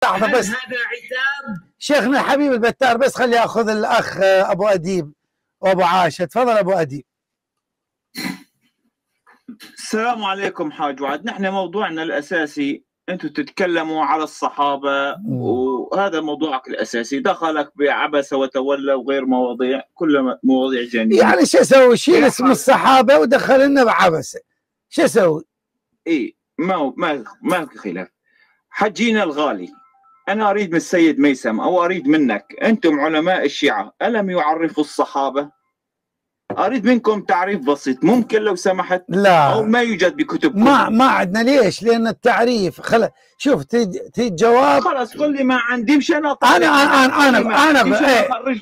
لحظة بس، هذا عتاب شيخنا الحبيب البتار، بس خلي ياخذ الاخ ابو اديب وابو عاشه. تفضل ابو اديب. السلام عليكم حاج وعد. نحن موضوعنا الاساسي انتم تتكلموا على الصحابه وهذا موضوعك الاساسي، دخلك بعبس وتولى وغير مواضيع، كلها مواضيع جانبيه. يعني شو اسوي؟ شيل اسم الصحابه ودخل لنا بعبسه، شو اسوي؟ اي ما في خلاف. حجينا الغالي، انا اريد من السيد ميسم او اريد منك، انتم علماء الشيعه الم يعرفوا الصحابه؟ اريد منكم تعريف بسيط ممكن لو سمحت. لا، او ما يوجد بكتبكم. ما عندنا. ليش؟ لان التعريف شوف تيجي جواب. خلاص قل لي ما عندي، مشان انا اخرج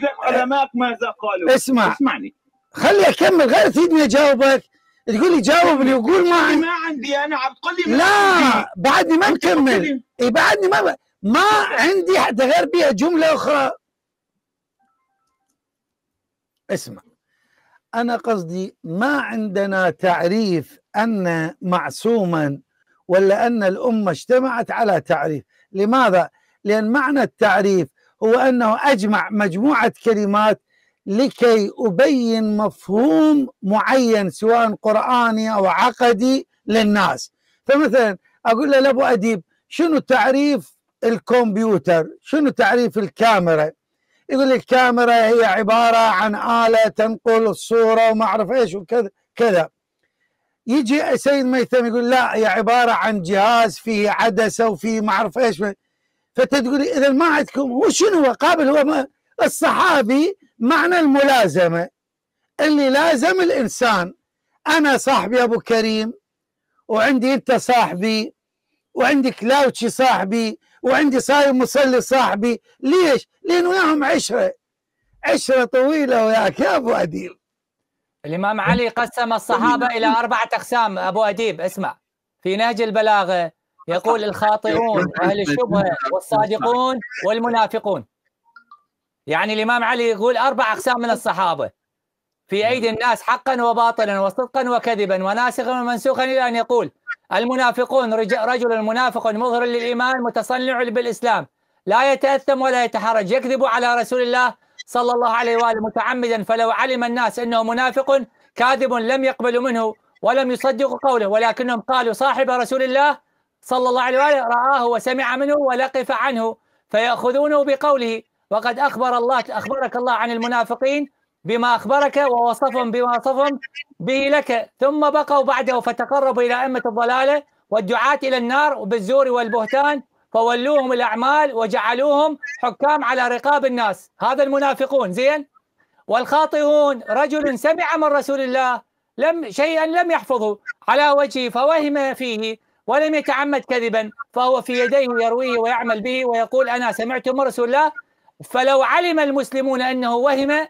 لك علماء ماذا قالوا. اسمعني، خلي اكمل، غير تجيني اجاوبك تقول لي جاوبني وقول ما عندي. انا عم تقول لي لا عندي. بعدني ما مكمل. اي بعدني ما عندي حتى غير بيها جمله اخرى. اسمع، أنا قصدي ما عندنا تعريف أن معصوما ولا أن الأمة اجتمعت على تعريف. لماذا؟ لأن معنى التعريف هو أنه أجمع مجموعة كلمات لكي أبين مفهوم معين سواء قرآني أو عقدي للناس. فمثلا أقول له لأبو أديب شنو تعريف الكمبيوتر؟ شنو تعريف الكاميرا؟ يقول لك الكاميرا هي عبارة عن آلة تنقل الصورة وما أعرف إيش وكذا كذا. يجي سيد ميثم يقول لا، هي عبارة عن جهاز فيه عدسة وفيه ما أعرف إيش. فتقول إذا ما عندكم هو شنو؟ قابل هو الصحابي معنى الملازمة، اللي لازم الإنسان. أنا صاحبي أبو كريم، وعندي أنت صاحبي، وعندي كلاوتشي صاحبي، وعندي صاير مصلي صاحبي. ليش؟ لأنه وياهم عشرة طويلة وياك يا أبو أديب. الإمام علي قسم الصحابة إلى 4 أقسام. أبو أديب اسمع، في نهج البلاغة يقول الخاطئون وأهل الشبهة والصادقون والمنافقون. يعني الإمام علي يقول 4 أقسام من الصحابة في أيدي الناس حقا وباطلا وصدقا وكذبا وناسخا ومنسوخا، إلى أن يقول المنافقون رجل منافق مظهر للإيمان متصنع بالإسلام لا يتأثم ولا يتحرج، يكذب على رسول الله صلى الله عليه وآله متعمدا، فلو علم الناس أنه منافق كاذب لم يقبلوا منه ولم يصدقوا قوله، ولكنهم قالوا صاحب رسول الله صلى الله عليه وآله رآه وسمع منه ولقف عنه فيأخذونه بقوله. وقد أخبرك الله عن المنافقين بما أخبرك ووصفهم بما وصفهم به لك، ثم بقوا بعده فتقربوا إلى أئمة الضلالة والدعاة إلى النار بالزور والبهتان فولوهم الأعمال وجعلوهم حكام على رقاب الناس. هذا المنافقون. زين. والخاطئون رجل سمع من رسول الله شيئا لم يحفظه على وجهه فوهم فيه ولم يتعمد كذبا، فهو في يديه يرويه ويعمل به ويقول أنا سمعت من رسول الله، فلو علم المسلمون أنه وهم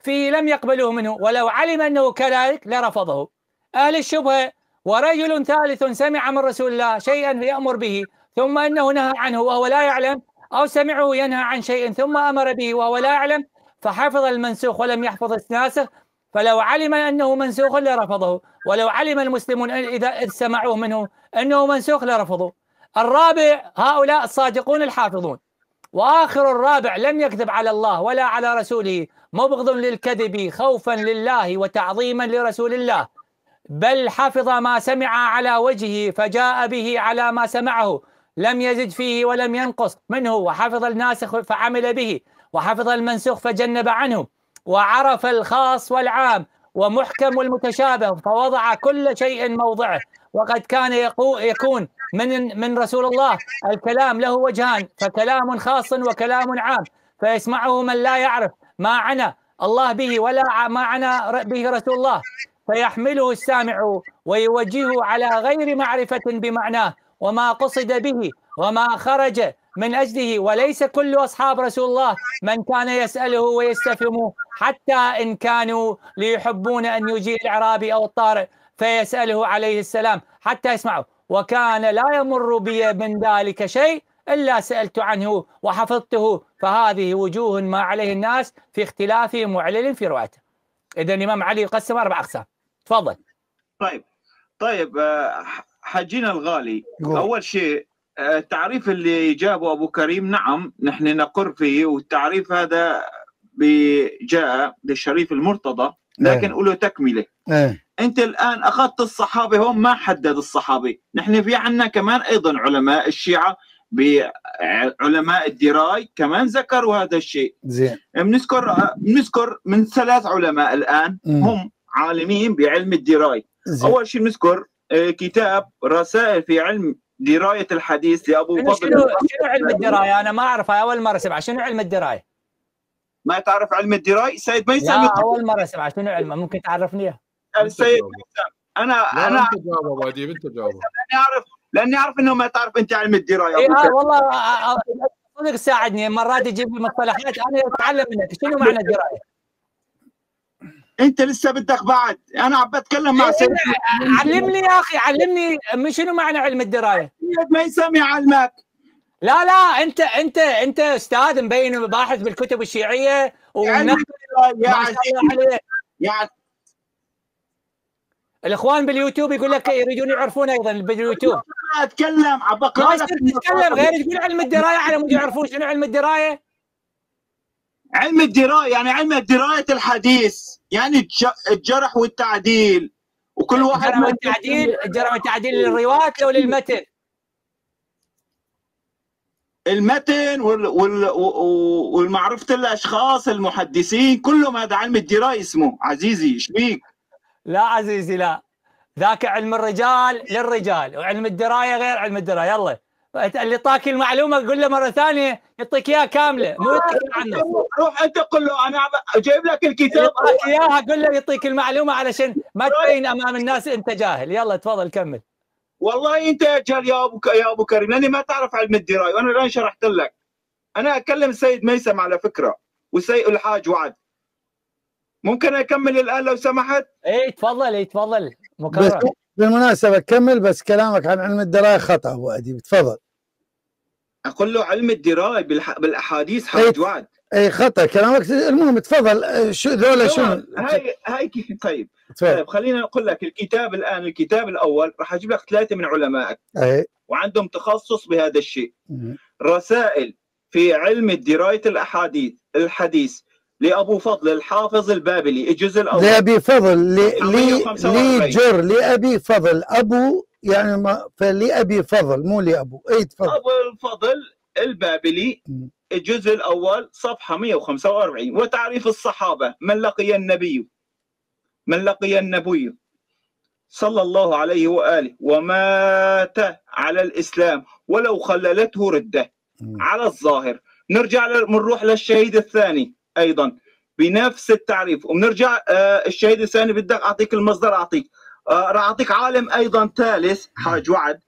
فيه لم يقبلوه منه، ولو علم أنه كذلك لرفضه. أهل الشبهة ورجل ثالث سمع من رسول الله شيئا يأمر به ثم أنه نهى عنه وهو لا يعلم، أو سمعه ينهى عن شيء ثم أمر به وهو لا يعلم، فحفظ المنسوخ ولم يحفظ الناسخ، فلو علم أنه منسوخ لرفضه، ولو علم المسلمون إذا سمعوه منه أنه منسوخ لرفضه. الرابع هؤلاء الصادقون الحافظون. وآخر الرابع لم يكذب على الله ولا على رسوله، مبغض للكذب خوفا لله وتعظيما لرسول الله، بل حفظ ما سمع على وجهه فجاء به على ما سمعه، لم يزد فيه ولم ينقص منه، وحفظ الناسخ فعمل به، وحفظ المنسوخ فجنب عنه، وعرف الخاص والعام ومحكم والمتشابه فوضع كل شيء موضعه. وقد كان يكون من رسول الله الكلام له وجهان، فكلام خاص وكلام عام، فيسمعه من لا يعرف ما عنى الله به ولا ما عنى به رسول الله، فيحمله السامع ويوجهه على غير معرفة بمعناه وما قصد به وما خرج من أجله. وليس كل أصحاب رسول الله من كان يسأله ويستفهمه، حتى إن كانوا ليحبون أن يجيء الأعرابي أو الطارئ فيسأله عليه السلام حتى يسمعه، وكان لا يمر بي من ذلك شيء إلا سألت عنه وحفظته. فهذه وجوه ما عليه الناس في اختلافهم وعلل في روايته. إذا الإمام علي يقسم 4 أقسام. تفضل. طيب حجينا الغالي، أول شيء التعريف اللي جابه ابو كريم نعم نحن نقر فيه، والتعريف هذا جاء للشريف المرتضى، لكن له تكمله. انت الان اخذت الصحابه، هم ما حدد الصحابه. نحن في عندنا كمان ايضا علماء الشيعه بعلماء الدراي كمان ذكروا هذا الشيء. زين. بنذكر من 3 علماء الان هم عالمين بعلم الدراي. زين. اول شيء بنذكر كتاب رسائل في علم درايه الحديث لابو فضل. شنو علم الدرايه؟ انا ما اعرفها، اول مره اسمع. شنو علم الدرايه؟ ما تعرف علم الدرايه؟ سيد ميسم. لا اول مره اسمع. شنو علمه؟ ممكن تعرفني اياه؟ السيد ميسم انا انت جاوب ابو اديب، انت جاوب. لاني اعرف انه ما تعرف انت علم الدرايه. والله صدق ساعدني، مرات يجيب لي مصطلحات انا اتعلم منك. شنو معنى الدرايه؟ انت لسه بدك بعد، انا عم بتكلم مع سيد. علمني يا اخي، علمني شنو معنى علم الدرايه؟ ما يسمي علمك. لا انت استاذ مبين باحث بالكتب الشيعيه يا الاخوان باليوتيوب يقول لك يريدون يعرفون ايضا باليوتيوب. اتكلم عم بقرا لك. تتكلم غير تقول علم الدرايه على مود يعرفون شنو علم الدرايه. علم الدرايه يعني علم درايه الحديث، يعني الجرح والتعديل، وكل واحد الجرح والتعديل للروايه او للمتن؟ المتن والمعرفة الاشخاص المحدثين كلهم، هذا علم الدرايه اسمه. عزيزي ايش بيك؟ لا عزيزي لا، ذاك علم الرجال للرجال، وعلم الدرايه غير علم الدرايه. يلا اللي طاك المعلومه قول له مره ثانيه يعطيك اياها كامله، مو يعطيك عنه. روح انت قل له انا جايب لك الكتاب، يعطيك اياها قول له يعطيك المعلومه علشان ما تبين امام الناس انت جاهل. يلا تفضل كمل. والله انت يا جهل يا ابو كريم، لاني ما تعرف علم الدرايه، وانا الان شرحت لك. انا اكلم السيد ميسم على فكره، والسيد الحاج وعد. ممكن اكمل الان لو سمحت؟ ايه تفضل مكرر. بالمناسبه كمل، بس كلامك عن علم الدرايه خطا ابو اديب، تفضل. اقول له علم الدرايه بالاحاديث حاج وعد. اي خطا كلامك. المهم تفضل. شو ذولا شنو؟ هاي طيب خلينا نقول لك الكتاب الان. الكتاب الاول راح اجيب لك 3 من علمائك وعندهم تخصص بهذا الشيء. رسائل في علم درايه الحديث لابو فضل الحافظ البابلي، الجزء الاول. لابي فضل لابي فضل ابو يعني فلابي فضل مو لابو. اي تفضل. ابو الفضل البابلي الجزء الاول صفحه 145. وتعريف الصحابه: من لقي النبي صلى الله عليه واله ومات على الاسلام ولو خللته رده على الظاهر. بنروح للشهيد الثاني ايضا بنفس التعريف، وبنرجع الشهيد الثاني بدك اعطيك المصدر، راح اعطيك عالم ايضا ثالث حاج وعد،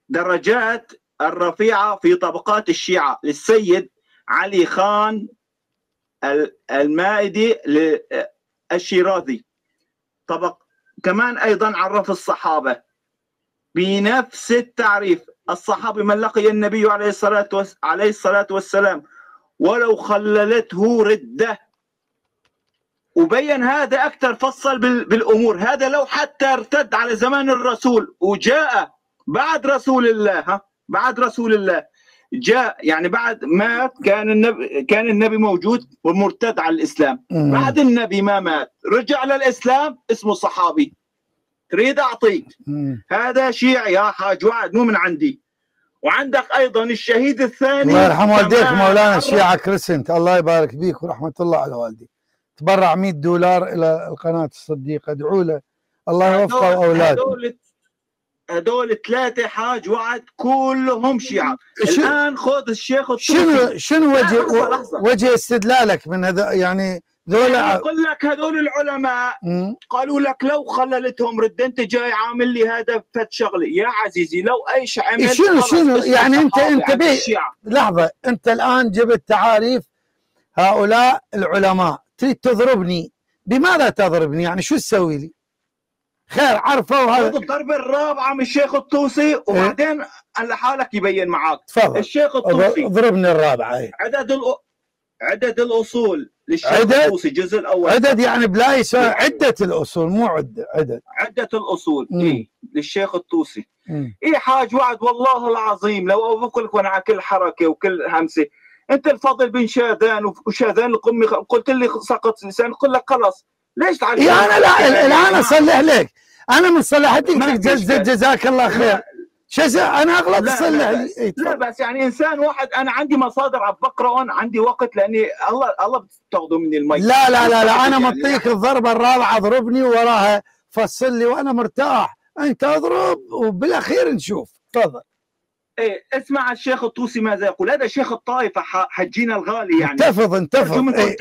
درجات الرفيعه في طبقات الشيعه للسيد علي خان المائدي الشيرازي. كمان ايضا عرف الصحابه بنفس التعريف: الصحابي من لقي النبي عليه الصلاه والسلام ولو خللته رده. وبين هذا اكثر، فصل بالامور. هذا لو حتى ارتد على زمان الرسول وجاء بعد رسول الله جاء، يعني بعد مات كان النبي موجود ومرتد على الاسلام. بعد النبي ما مات رجع للاسلام اسمه صحابي. تريد اعطيك هذا شيعي يا حاج وعد، مو من عندي. وعندك ايضا الشهيد الثاني، الله يرحم والديك مولانا الشيعة كريسنت، الله يبارك بيك ورحمه الله على والدي. تبرع $100 الى القناه الصديقه، ادعوا له الله يوفقه واولاده. هذول 3 حاج وعد كلهم شيعة. الان خذ الشيخ الطوسي. شنو وجه استدلالك من هذا؟ يعني ذولا اقول لك هذول العلماء قالوا لك لو خللتهم رد، انت جاي عامل لي هذا فت شغلي. يا عزيزي لو ايش عمل شنو يعني انت لحظه، انت الان جبت تعاريف هؤلاء العلماء، تريد تضربني. بماذا تضربني؟ يعني شو تسوي لي؟ خير عرفوا هذا الضرب الرابعه من الشيخ الطوسي، وبعدين لحالك يبين معاك. تفضل. الشيخ الطوسي ضربني الرابعه. عدد الاصول للشيخ الطوسي الجزء الاول. عدد يعني بلا يساوي عده الاصول، مو عده الاصول للشيخ الطوسي اي حاج وعد والله العظيم لو اوافق لك وانا على كل حركه وكل همسه. انت الفضل بن شاذان وشاذان القمي قلت لي سقط لسان، قل لك خلص ليش تعلم؟ انا لا الان اصلح لك، انا من صلاحيتك جزاك الله خير. انا اغلط صلح لي. لا بس يعني انسان واحد، انا عندي مصادر عم بقرأ، عندي وقت لاني الله بتاخذوا مني المي. لا انا مطيك الضربه الرابعه اضربني وراها فصل لي وانا مرتاح، انت اضرب وبالاخير نشوف. تفضل. ايه اسمع الشيخ الطوسي ماذا يقول. هذا شيخ الطائفه حجينا الغالي يعني. انتفض إيه؟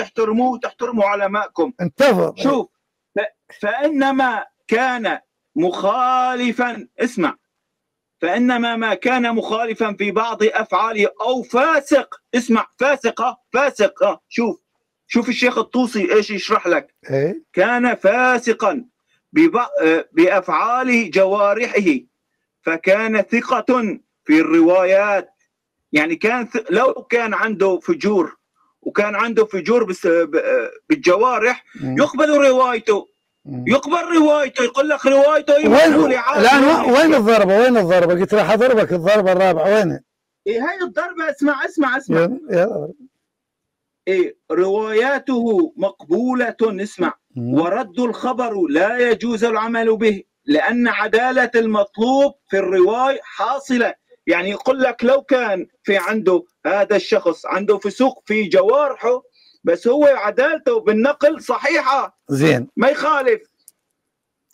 تحترموا علماءكم. انتفض. شوف فانما كان مخالفا، اسمع، فانما ما كان مخالفا في بعض افعاله او فاسق، اسمع فاسقه. شوف الشيخ الطوسي ايش يشرح لك. إيه؟ كان فاسقا بافعال جوارحه فكان ثقة في الروايات. يعني كان لو كان عنده فجور وكان عنده فجور بالجوارح يقبل روايته، يقول لك روايته الان وين الضربه؟ قلت راح اضربك الضربه الرابعه، وين؟ ايه هاي الضربه. اسمع ايه رواياته مقبولة، اسمع، ورد الخبر لا يجوز العمل به لأن عدالة المطلوب في الرواية حاصلة. يعني يقول لك لو كان في عنده هذا الشخص عنده فسوق في جوارحه بس هو عدالته بالنقل صحيحة، زين، ما يخالف.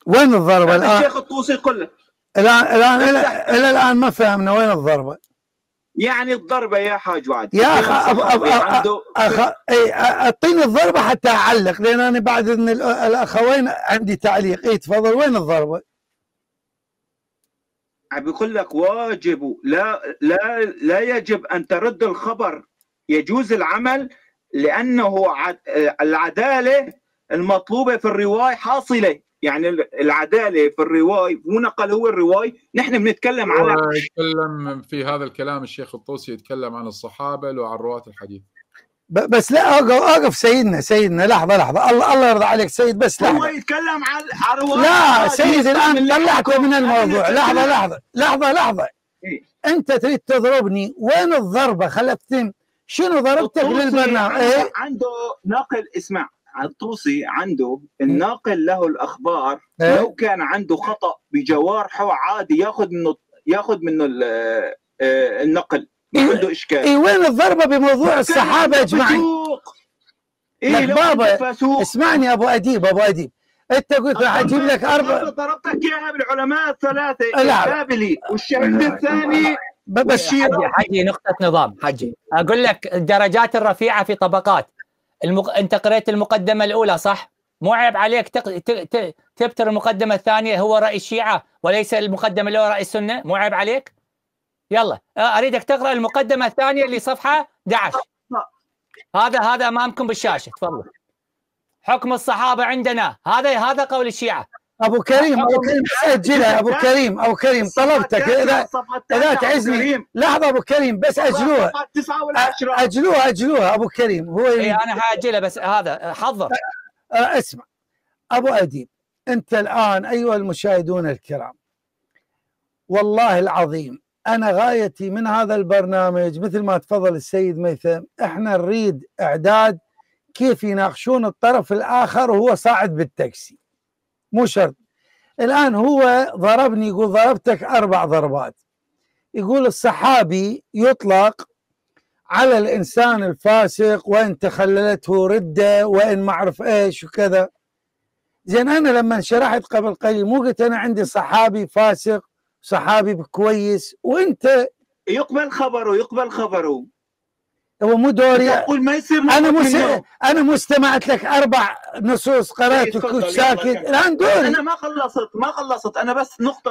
وين الضربة الآن؟ الشيخ الطوسي يقول لك إلى الآن ما فهمنا وين الضربة. يعني الضربة يا حاج وعد يا اعطيني الضربة حتى أعلق، لأن أنا بعد إن الأخوين عندي تعليق. تفضل، وين الضربة؟ بيقول لك واجب لا يجب أن ترد الخبر، يجوز العمل لأنه العدالة المطلوبة في الرواية حاصلة. يعني العدالة في الرواية مو نقل هو الرواية، نحن بنتكلم على يتكلم في هذا الكلام الشيخ الطوسي يتكلم عن الصحابة وعن رواة الحديث. بس لا أوقف سيدنا لحظة الله يرضى عليك سيد، بس لحظة. هو يتكلم عن رواة. لا سيد الآن طلعته من الموضوع. لحظة إيه؟ أنت تريد تضربني، وين الضربة؟ خلفتني شنو ضربتك للبرنامج؟ إيه؟ عنده ناقل، اسمع، الطوسي عنده الناقل له الأخبار. إيه؟ لو كان عنده خطأ بجوارحه عادي ياخذ منه النقل، ما عنده إشكال. وين الضربة بموضوع الصحابة اجمعين؟ لك بابا اسمعني ابو اديب، انت قلت راح اجيب لك 4. ضربتك اياها بالعلماء الثلاثه، البابلي والشهيد الثاني. بس حجي نقطة نظام. حجي اقول لك الدرجات الرفيعة في طبقات. انت قريت المقدمة الأولى صح؟ مو عيب عليك تبتر المقدمة الثانية هو رأي الشيعة وليس المقدمة الأولى رأي السنة؟ مو عيب عليك؟ يلا اريدك تقرأ المقدمة الثانية اللي صفحة 11. هذا امامكم بالشاشة، تفضل. حكم الصحابة عندنا، هذا قول الشيعة. ابو كريم سجلها. ابو كريم طلبتك اذا تعزني. لحظة ابو كريم بس اجلوها ابو كريم. هو انا حاجلها بس هذا حضر. اسمع ابو اديب، انت الان ايها المشاهدون الكرام، والله العظيم أنا غايتي من هذا البرنامج مثل ما تفضل السيد ميثم، إحنا نريد إعداد كيف يناقشون الطرف الآخر وهو صاعد بالتاكسي، مو شرط. الآن هو ضربني، يقول ضربتك 4 ضربات، يقول الصحابي يطلق على الإنسان الفاسق وإن تخللته ردة وإن ما أعرف إيش وكذا. زين أنا لما شرحت قبل قليل مو قلت أنا عندي صحابي فاسق صحابي كويس وانت يقبل خبره. هو مو دوري اقول ما يصير. انا مستمعت لك 4 نصوص قرات وكنت ساكت. الان دوري. انا ما خلصت انا بس نقطه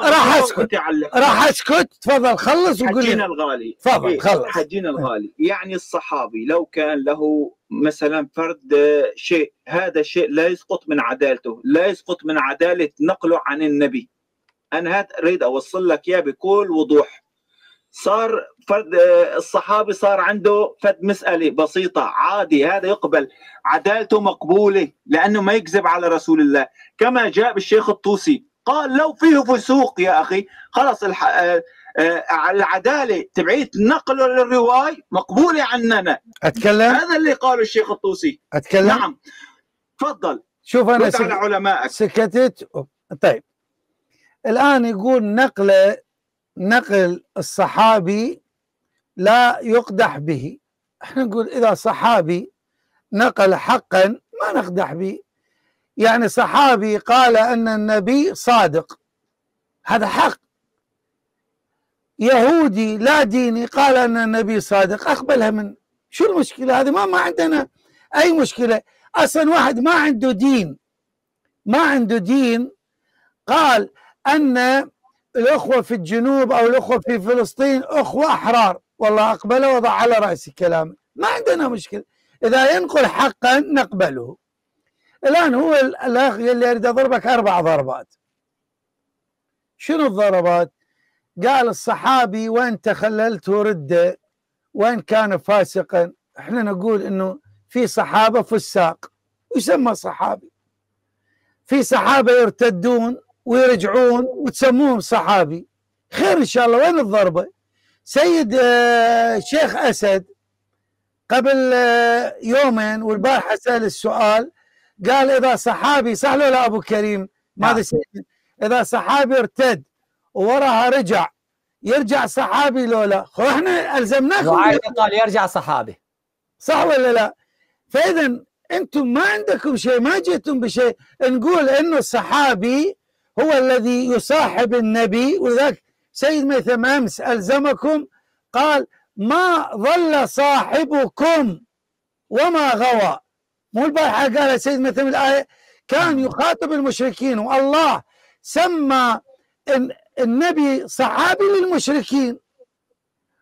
راح اسكت. تفضل خلص وقول. حجينا الغالي تفضل خلص. حجينا الغالي يعني الصحابي لو كان له مثلا فرد شيء، هذا الشيء لا يسقط من عدالته، لا يسقط من عداله نقله عن النبي. أنا أريد أوصل لك إياه بكل وضوح. صار فرد الصحابي صار عنده فد مسألة بسيطة عادي، هذا يقبل، عدالته مقبولة لأنه ما يكذب على رسول الله. كما جاء بالشيخ الطوسي قال لو فيه فسوق يا اخي خلاص العداله تبعيه نقل للروايه مقبوله عننا. اتكلم، هذا اللي قاله الشيخ الطوسي. اتكلم. نعم تفضل. شوف انا على علمائك. سكتت. طيب الان يقول نقل الصحابي لا يقدح به. احنا نقول اذا صحابي نقل حقا ما نقدح به، يعني صحابي قال ان النبي صادق هذا حق، يهودي لا ديني قال ان النبي صادق اقبلها من شو المشكله؟ هذه ما عندنا اي مشكله. اصلا واحد ما عنده دين قال ان الاخوه في الجنوب او الاخوه في فلسطين اخوه احرار، والله اقبله وضع على راسي كلامه، ما عندنا مشكله. اذا ينقل حقا نقبله. الان هو الاخ اللي يريد اضربك 4 ضربات. شنو الضربات؟ قال الصحابي وان تخللته رده وان كان فاسقا. احنا نقول انه في صحابه فساق يسمى صحابي، في صحابه يرتدون ويرجعون وتسموهم صحابي. خير ان شاء الله. وين الضربه؟ سيد شيخ اسد قبل يومين والبارحه سال السؤال قال اذا صحابي صح له لا ابو كريم ماذا اذا صحابي ارتد ووراها رجع يرجع صحابي لو لا؟ احنا الزمناكم قال يرجع صحابي صح ولا لا؟ فاذا انتم ما عندكم شيء، ما جئتم بشيء. نقول انه الصحابي هو الذي يصاحب النبي، ولذلك سيد ميثم امس الزمكم قال ما ضل صاحبكم وما غوى. مو البارحه قال سيد ميثم الايه كان يخاطب المشركين والله سمى النبي صحابي للمشركين،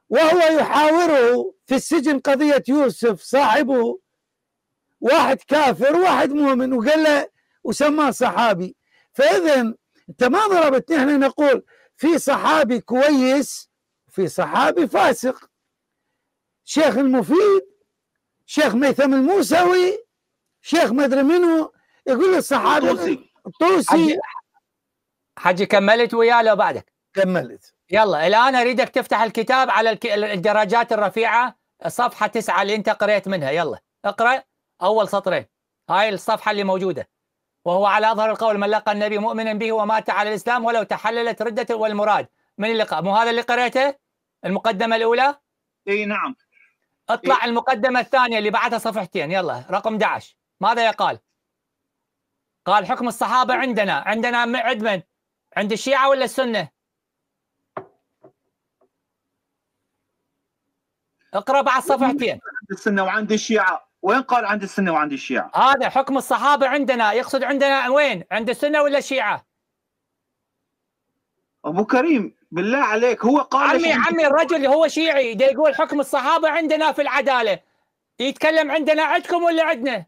وهو يحاوره في السجن قضيه يوسف صاحبه، واحد كافر وواحد مؤمن، وقال له وسماه صحابي. فاذا انت ما ضربتني. احنا نقول في صحابي كويس في صحابي فاسق. شيخ المفيد، شيخ ميثم الموسوي، شيخ مدري منو يقول الصحابي الطوسي. حجي كملت وياه لو بعدك؟ كملت. يلا الان اريدك تفتح الكتاب على الدرجات الرفيعه صفحه 9 اللي انت قريت منها. يلا اقرا اول سطرين، هاي الصفحه اللي موجوده. وهو على اظهر القول من لقى النبي مؤمنا به ومات على الاسلام ولو تحللت ردته. والمراد من اللقاء مو هذا اللي قريته المقدمه الاولى؟ اي نعم. اطلع المقدمه الثانيه اللي بعدها صفحتين. يلا رقم 11 ماذا يقال؟ قال حكم الصحابه عندنا عند من؟ عند الشيعه ولا السنه؟ اقرا بعد صفحتين. عند السنه وعند الشيعه. وين قال عند السنه وعند الشيعه؟ هذا حكم الصحابه عندنا، يقصد عندنا وين؟ عند السنه ولا الشيعه؟ ابو كريم بالله عليك هو قال عمي الرجل اللي هو شيعي دا يقول حكم الصحابه عندنا في العداله، يتكلم عندنا عندكم ولا عندنا؟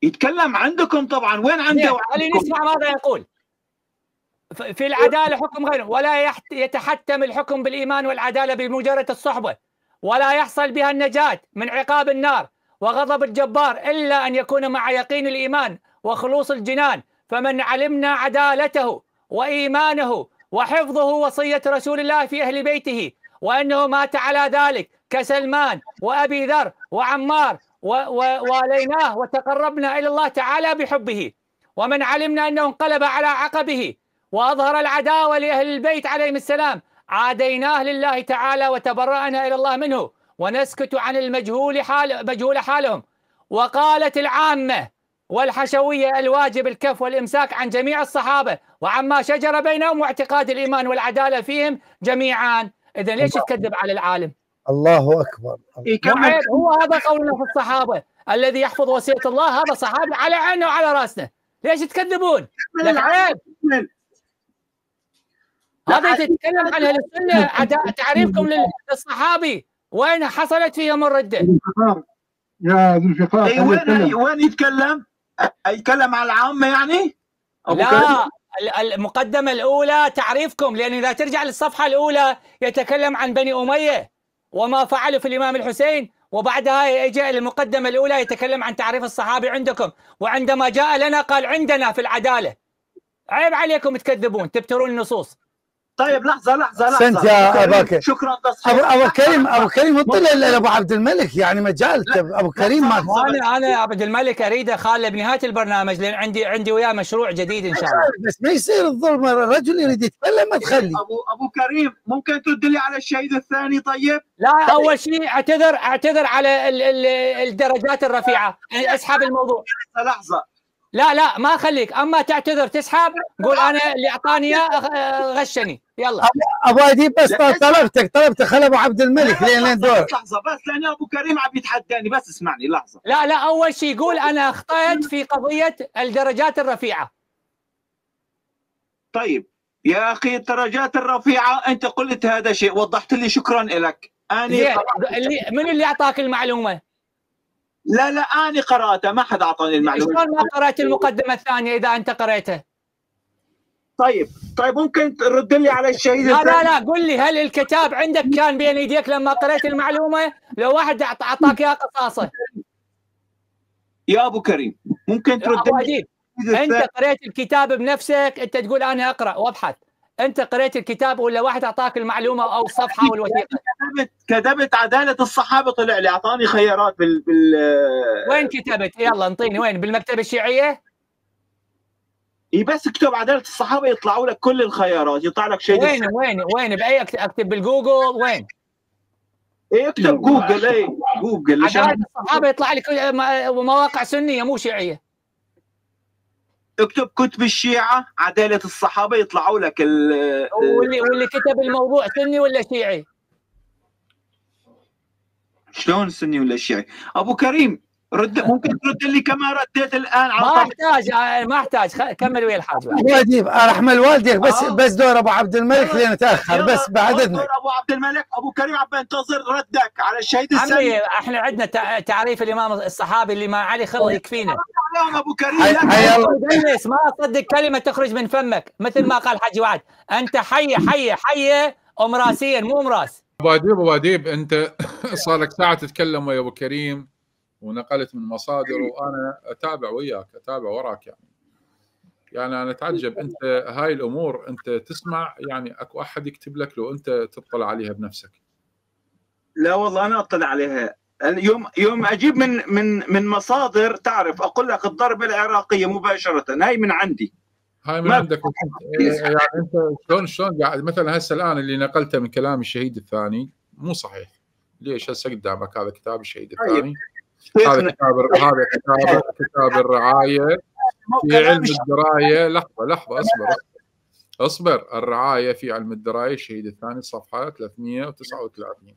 يتكلم عندكم طبعا. وين عنده؟ خلينا نسمع ماذا يقول. في العداله حكم غيره، ولا يتحتم الحكم بالايمان والعداله بمجرد الصحبه، ولا يحصل بها النجاه من عقاب النار وغضب الجبار الا ان يكون مع يقين الايمان وخلوص الجنان. فمن علمنا عدالته وايمانه وحفظه وصيه رسول الله في اهل بيته وانه مات على ذلك كسلمان وابي ذر وعمار واليناه وتقربنا الى الله تعالى بحبه. ومن علمنا انه انقلب على عقبه واظهر العداوه لاهل البيت عليهم السلام عاديناه لله تعالى وتبرأنا الى الله منه ونسكت عن مجهول حالهم. وقالت العامه والحشويه الواجب الكف والامساك عن جميع الصحابه وعما شجر بينهم واعتقاد الايمان والعداله فيهم جميعا. اذا ليش تكذب على العالم؟ الله اكبر. هو هذا قولنا في الصحابه، الذي يحفظ وصيه الله هذا صحابي على عيننا وعلى راسنا. ليش تكذبون؟ لك عيب. هذا تتكلم عن اهل السنه تعريفكم للصحابي وين حصلت فيهم الرده؟ يا ذو الفقار وين يتكلم؟ يتكلم على العامه يعني؟ لا المقدمه الاولى تعريفكم، لان اذا ترجع للصفحه الاولى يتكلم عن بني اميه وما فعلوا في الامام الحسين، وبعدها يجي المقدمه الاولى يتكلم عن تعريف الصحابي عندكم، وعندما جاء لنا قال عندنا في العداله. عيب عليكم تكذبون تبترون النصوص. طيب لحظه سنت يا اباك. شكرا ابو كريم اطلع لابو عبد الملك، يعني مجال ابو كريم ما انا عبد الملك اريد اخاله بنهايه البرنامج، لان عندي وياه مشروع جديد ان شاء الله. بس ما يصير الظلم، الرجل يريد يتكلم ما تخلي. ابو كريم ممكن ترد لي على الشهيد الثاني؟ طيب لا طيب. اول شيء اعتذر على الدرجات الرفيعه، يعني اسحب الموضوع. لحظه لا ما اخليك، اما تعتذر تسحب قول انا اللي اعطاني اياه غشني. يلا ابو اديب بس طلبتك خل ابو عبد الملك لين دور. لحظه بس، لان ابو كريم عم يتحداني، بس اسمعني لحظه. لا اول شيء قول انا اخطأت في قضيه الدرجات الرفيعه. طيب يا اخي الدرجات الرفيعه انت قلت هذا شيء، وضحت لي، شكرا لك. من اللي اعطاك المعلومه؟ لا أنا قرأتها، ما حد أعطاني المعلومة. شلون ما قرأت المقدمة الثانية إذا أنت قرأتها؟ طيب ممكن ترد لي على الشهيد؟ لا قل لي، هل الكتاب عندك كان بين يديك لما قرأت المعلومة؟ لو واحد أعطاك إياها قصاصة. يا أبو كريم ممكن ترد لي؟ أنت قرأت الكتاب بنفسك، أنت تقول أنا أقرأ وأبحث. أنت قرأت الكتاب ولا واحد أعطاك المعلومة أو الصفحة أو الوثيقة؟ كتبت عدالة الصحابة، طلع لي أعطاني خيارات وين كتبت؟ يلا انطيني وين، بالمكتبة الشيعية؟ بس اكتب عدالة الصحابة يطلعوا لك كل الخيارات، يطلع لك شيء. وين بأي اكتب بالجوجل وين؟ اكتب جوجل. جوجل عدالة الصحابة يطلع لك مواقع سنية مو شيعية. اكتب كتب الشيعة عدالة الصحابة يطلعوا لك واللي كتب الموضوع سني ولا شيعي؟ شلون سني ولا شيعي؟ ابو كريم ممكن ترد لي كما رديت الان على ما احتاج كمل ويا الحاج. وديب رحمة والديك، بس دور ابو عبد الملك لين تاخر، بس بعد اذنك. دور ابو عبد الملك. ابو كريم عم بنتظر ردك على الشهيد الثاني. عمي احنا عندنا تعريف الامام الصحابي اللي ما علي خلق يكفينا. ابو كريم ما اصدق كلمه تخرج من فمك، مثل ما قال حجي وعد، انت حيه ام راسيا مو ام راس. ابو اديب انت صار لك ساعه تتكلم ويا ابو كريم ونقلت من مصادر، وانا اتابع وياك، اتابع وراك، يعني انا اتعجب. انت هاي الامور انت تسمع، يعني اكو احد يكتب لك لو انت تطلع عليها بنفسك؟ لا والله انا اطلع عليها. يوم اجيب من مصادر، تعرف اقول لك الضربه العراقيه مباشره هاي من عندي، هاي من عندك. يعني انت شلون قاعد مثلا هسه الان اللي نقلته من كلام الشهيد الثاني مو صحيح. ليش هسه قدامك هذا كتاب الشهيد الثاني؟ هذا كتاب الرعاية في علم الدراية. لحظة اصبر. الرعاية في علم الدراية الشهيد الثاني صفحة 339.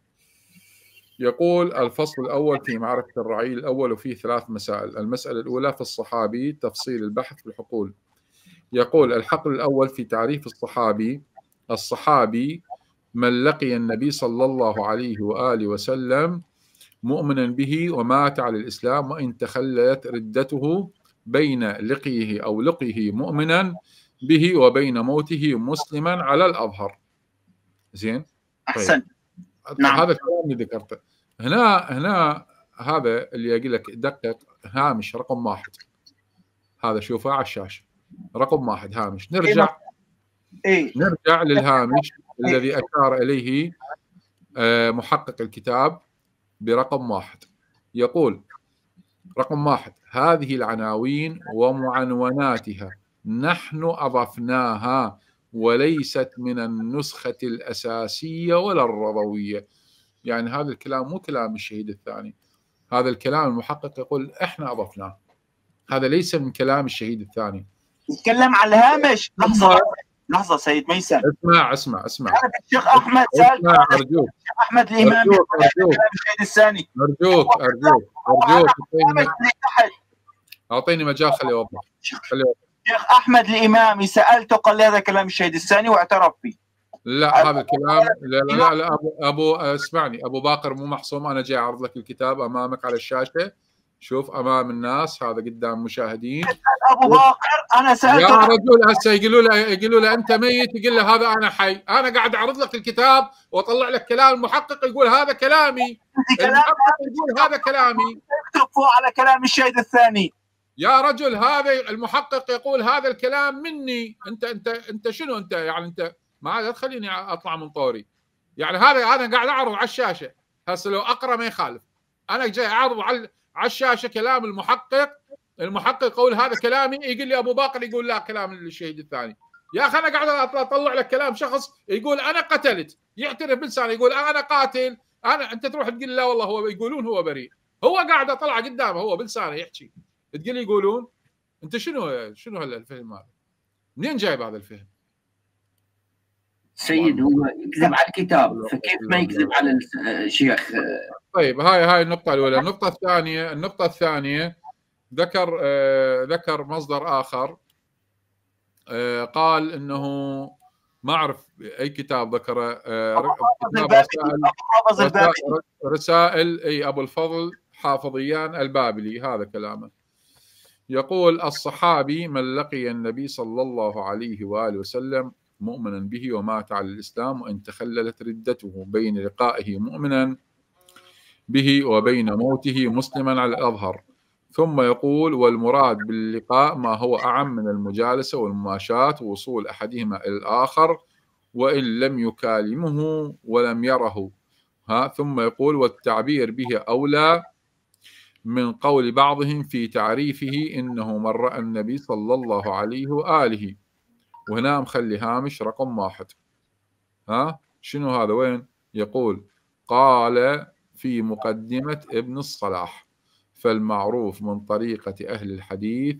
يقول الفصل الأول في معرفة الرعيل الأول، وفيه 3 مسائل. المسألة الأولى في الصحابي، تفصيل البحث في الحقول. يقول الحقل الأول في تعريف الصحابي من لقي النبي صلى الله عليه وآله وسلم مؤمنا به ومات على الإسلام، وإن تخلت ردته بين لقيه أو لقيه مؤمنا به وبين موته مسلما على الأظهر. زين؟ أحسن. طيب. نعم. هذا الكلام اللي ذكرته هنا هذا اللي أقول لك دقق هامش رقم 1. هذا شوفه على الشاشة رقم 1 هامش. نرجع للهامش الذي أشار إليه محقق الكتاب برقم 1. يقول رقم 1: هذه العناوين ومعنوناتها نحن أضفناها وليست من النسخة الأساسية ولا الرضوية. يعني هذا الكلام مو كلام الشهيد الثاني، هذا الكلام المحقق يقول احنا أضفناه، هذا ليس من كلام الشهيد الثاني. يتكلم على الهامش. لحظة سيد ميسم، اسمع الشيخ أحمد أرجوك أحمد الإمام الشهيد الثاني، أرجوك أعطيني مجال خليه يوضح. شيخ أحمد الإمامي سألته قال لي هذا كلام الشهيد الثاني واعترف به. لا هذا الكلام لا أبو اسمعني، أبو باقر مو محصوم. أنا جاي أعرض لك الكتاب أمامك على الشاشة، شوف امام الناس، هذا قدام المشاهدين. ابو باقر انا سالته يا رجل هسه يقولوا له انت ميت، يقول له هذا انا حي. انا قاعد اعرض لك الكتاب واطلع لك كلام المحقق يقول هذا كلامي، المحقق يقول هذا كلامي. اكتب فوق على كلام الشهيد الثاني يا رجل هذا المحقق يقول هذا الكلام مني، انت شنو انت يعني؟ انت ما لا تخليني اطلع من طوري يعني. هذا قاعد اعرض على الشاشه هسه، لو اقرا ما يخالف. انا جاي اعرض على الشاشه كلام المحقق يقول هذا كلامي، يقول لي ابو باقر يقول لا كلام الشهيد الثاني. يا اخي انا قاعد اطلع لك كلام شخص يقول انا قتلت، يعترف بلسانه يقول انا قاتل، انت تروح تقول لا والله هو يقولون هو بريء. هو قاعد اطلع قدامه هو بلسانه يحكي، تقول لي يقولون. انت شنو هلا الفهم هذا؟ منين جايب هذا الفهم؟ سيد هو يكذب على الكتاب، فكيف ما يكذب على الشيخ؟ طيب هاي النقطة الأولى. النقطة الثانية ذكر مصدر آخر، قال إنه ما أعرف أي كتاب ذكره، رسائل أي أبو الفضل حافظيان البابلي. هذا كلامه، يقول الصحابي من لقي النبي صلى الله عليه وآله وسلم مؤمنا به ومات على الإسلام، وإن تخللت ردته بين لقائه مؤمنا به وبين موته مسلما على الأظهر. ثم يقول والمراد باللقاء ما هو أعم من المجالسة والمماشاة ووصول أحدهما إلى الآخر وإن لم يكالمه ولم يره. ثم يقول والتعبير به أولى من قول بعضهم في تعريفه إنه من رأى النبي صلى الله عليه وآله. وهنا مخلي هامش رقم 1. شنو هذا؟ وين؟ يقول قال في مقدمة ابن الصلاح فالمعروف من طريقة أهل الحديث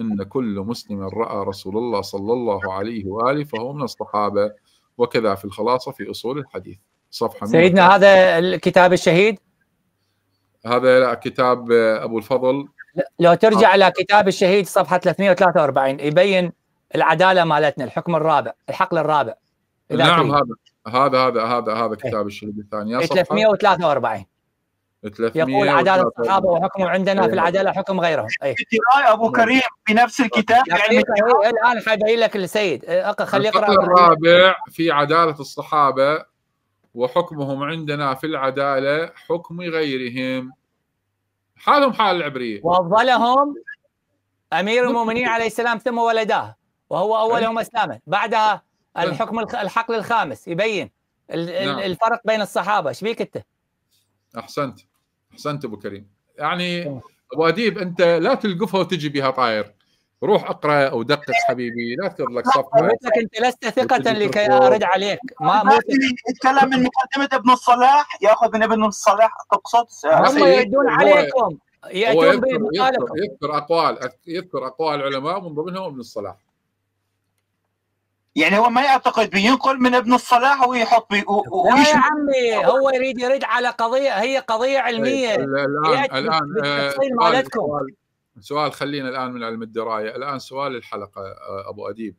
أن كل مسلم رأى رسول الله صلى الله عليه وآله فهو من الصحابة، وكذا في الخلاصة في أصول الحديث صفحة. سيدنا هذا الكتاب الشهيد؟ هذا لا، كتاب أبو الفضل. لو ترجع إلى كتاب الشهيد صفحة 343 يبين العدالة مالتنا، الحكم الرابع، الحقل الرابع. نعم هذا كتاب الشهيد الثاني 343 يقول عدالة الصحابة وحكم عندنا في العدالة حكم غيرهم. أبو كريم في نفس الكتاب يعني الآن حيبين لك السيد، خليه يقرأ. الحقل الرابع في عدالة الصحابة وحكمهم عندنا في العدالة حكم غيرهم، حالهم حال العبرية. وأفضلهم أمير المؤمنين عليه السلام ثم ولداه وهو أولهم أسلاما. بعدها الحكم الحقل الخامس يبين الفرق بين الصحابة. ايش بيك انت؟ احسنت ابو كريم. يعني ابو اديب انت لا تلقفها وتجي بها طاير، روح اقرا او دقق حبيبي، لا تكتب لك صفحه. قلت لك انت لست ثقة لكي ارد عليك. ما يتكلم من مقدمة ابن الصلاح، ياخذ من ابن الصلاح تقصد. هم يردون عليكم، ياتون بمقالكم. يذكر اقوال علماء من ضمنهم ابن الصلاح. يعني هو ما يعتقد بينقل من ابن الصلاح ويحط لا يا عمي، هو يرد على قضية، هي قضية علمية. الآن سؤال خلينا الآن من علم الدراية. الآن سؤال الحلقة أبو أديب،